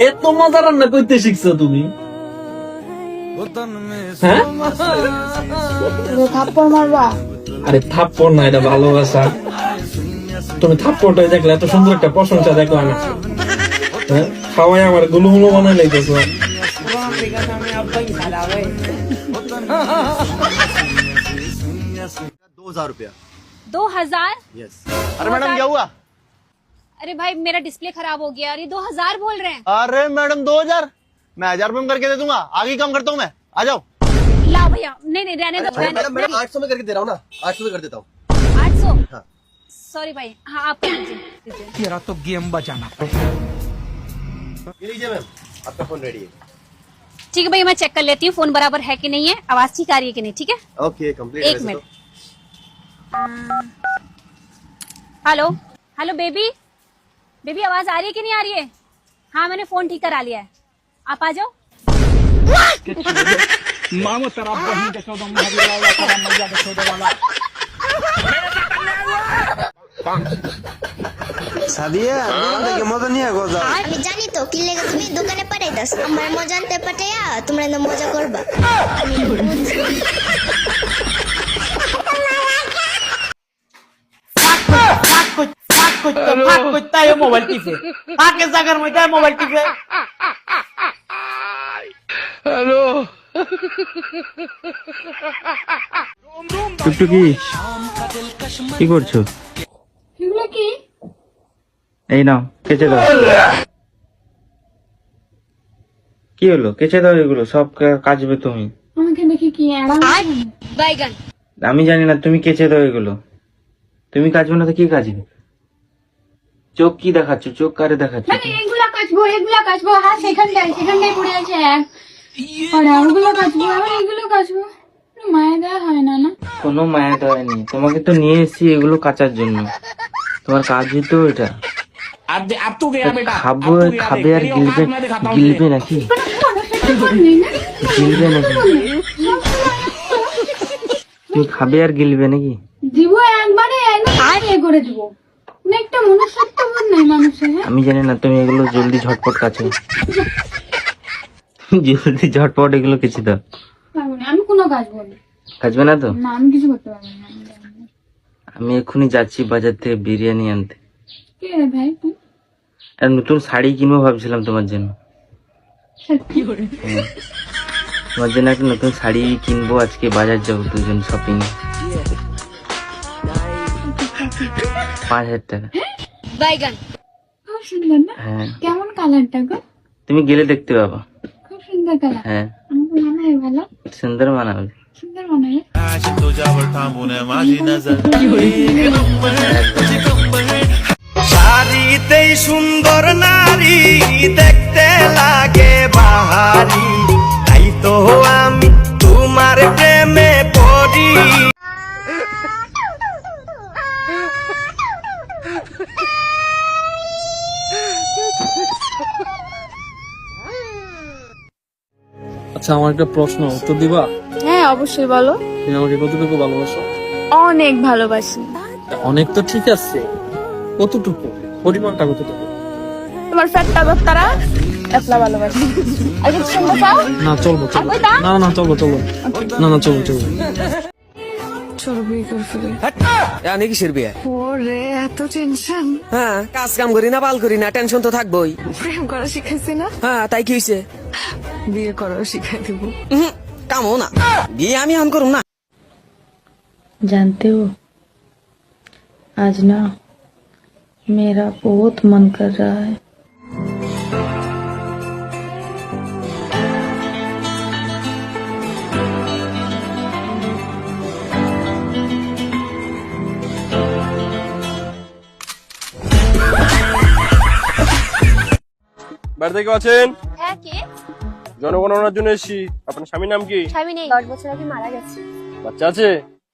এত মজা রান্না করতে শিখছো তুমি? হ্যাঁ, থাপ্পড় মারবা? আরে থাপ্পড় না, এটা ভালোবাসা। তুমি থাপ্পড়টাই দেখলে, এত সুন্দর একটা প্রশংসা দেখলাম না। হ্যাঁ, খাওয়াই আমার গুলুমুলু বানাই লাইতেছো। 2000 रुपया। 2000? यस। अरे मैडम क्या हुआ? अरे भाई मेरा डिस्प्ले खराब हो गया। अरे 2000 बोल रहे हैं। अरे मैडम 2000, मैं 1000 रुपए में करके दे दूंगा। आगे कम करता हूँ मैं, आ जाओ। ला भैया, नहीं नहीं रहने दो। मैडम मैडम 800 में करके दे रहा हूँ ना, 800 में कर देता हूँ। 800? हाँ। सॉरी भाई, हाँ आप कर दीजिए। तेरा तो गेम बचाना। ये लीजिए मैम, आपका फोन रेडी है। ठीक है भैया, मैं चेक कर लेती हूँ फोन बराबर है कि नहीं है, आवाज ठीक आ रही है कि नहीं। ठीक है, ओके कंप्लीट। एक minute. Hello hello baby, baby आवाज आ रही है कि नहीं आ रही है? हाँ मैंने फोन ठीक करा लिया है, आप आ जाओ। मामो तेरा बहन के चौदह महावीर तेरा मैया के चौदह वाला। সাদিয়া দোকান থেকে মজা নিয়ে গোজা আমি জানি তো কি লেগে তুমি দোকানে পাঠাইতাছ। আমার মজা আনতে পাঠাইয়া তোমরা না মজা করবা। ফাঁক করতে মোবাইল টিপে, ফাঁকের জায়গার মধ্যে মোবাইল টিপে। টুকটুকি কি করছো? এগুলো কি? এই নাও কেচে দাও। কি হলো? কেচে দাও, এগুলো সব কাচবে তুমি। আমাকে দেখি কি আরাম। बैगन আমি জানি না, তুমি কেচে দাও এগুলো। তুমি কাচবে না তো কি কাচবে? চোখ কি দেখাচ্ছ? চোখ কারে দেখাচ্ছ? এগুলা কাচবো, হ্যাঁ সেখানটাই পড়ে আছে এক। আর ওগুলো কাচবো, আবার এগুলো কাচবো। মায়া দেওয়া হয় না না? কোনো মায়া দেয়নি, তোমাকে তো নিয়ে এসেছি এগুলো কাচার জন্য। তোমার কাজই তো এটা। अब तू गया बेटा। খাবো, খাবে আর গিলবে, গিলবে নাকি? গিলবে নাকি? তুমি খাবে আর গিলবে নাকি? দিব একবারে একদম করে দিব। একটা মনুষ্যত্ববোধ নাই মানুষের। আমি জানি না, তুমি এগুলো জলদি ঝটপট কাছো। জলদি ঝটপট এগুলো কেচে দাও। আমি কোনো কাজ বলি কাচবে না তো? না, আমি কিছু করতে পারবো না। আমি এক্ষুনি যাচ্ছি বাজার থেকে বিরিয়ানি আনতে। কে রে ভাই তুই? আর নতুন শাড়ি কিনবো ভাবছিলাম তোমার জন্য। হ্যাঁ। তোমার জন্য একটা নতুন শাড়ি কিনবো, আজকে বাজার যাবো দুজন শপিং। 5000 টাকা। बैगन খুব সুন্দর না? হ্যাঁ, কেমন কালারটা গো? তুমি গেলে দেখতে পাবা। খুব সুন্দর কালার। হ্যাঁ, আমাকে মানায় ভালো, সুন্দর মানাবে। সুন্দর মানায়। শাড়িতেই সুন্দর নারী দেখতে লাগে বাহারি, তাই তো আমি তোমার প্রেমে পড়ি। আচ্ছা, আমার একটা প্রশ্ন, উত্তর দিবা? হ্যাঁ অবশ্যই বলো। তুমি আমাকে কতটুকু ভালোবাসো? অনেক ভালোবাসি। অনেক তো ঠিক আছে, কতটুকু? পরিমাণটা কতটুকু? তোমার ফ্যাটটা দত্তারা একলা ভালোবাসি। আর কিছু শুনতে চাও? না চলবো, না না চলবো, না না চলবো। চলো বিয়ে করে ফেলে। জানি কিসের বিয়ে? ওরে এত টেনশন। হ্যাঁ, কাজ কাম করি না, বাল করি না, টেনশন তো থাকবোই। প্রেম করা শিখাইছি না? হ্যাঁ, তাই কি হয়েছে? বিয়ে করাও শিখাই দেবো। কামও না, বিয়ে আমি আম করুম না। जानते हो आज ना मेरा बहुत मन कर रहा है। বাড়িতে কেউ আছেন? হ্যাঁ কে? জনগণনার জন্য এসেছি। আপনার স্বামীর নাম কি? স্বামী নেই, 10 বছর আগে মারা গেছে। বাচ্চা আছে?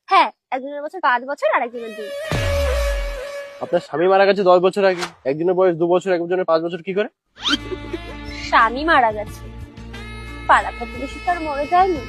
হ্যাঁ, একজনের বছর 5 বছর আর একজনের 2। আপনার স্বামী মারা গেছে 10 বছর আগে, একজনের বয়স 2 বছর, একজনের 5 বছর, কি করে? স্বামী মারা গেছে, পাড়া প্রতিবেশী তার মরে যায়নি।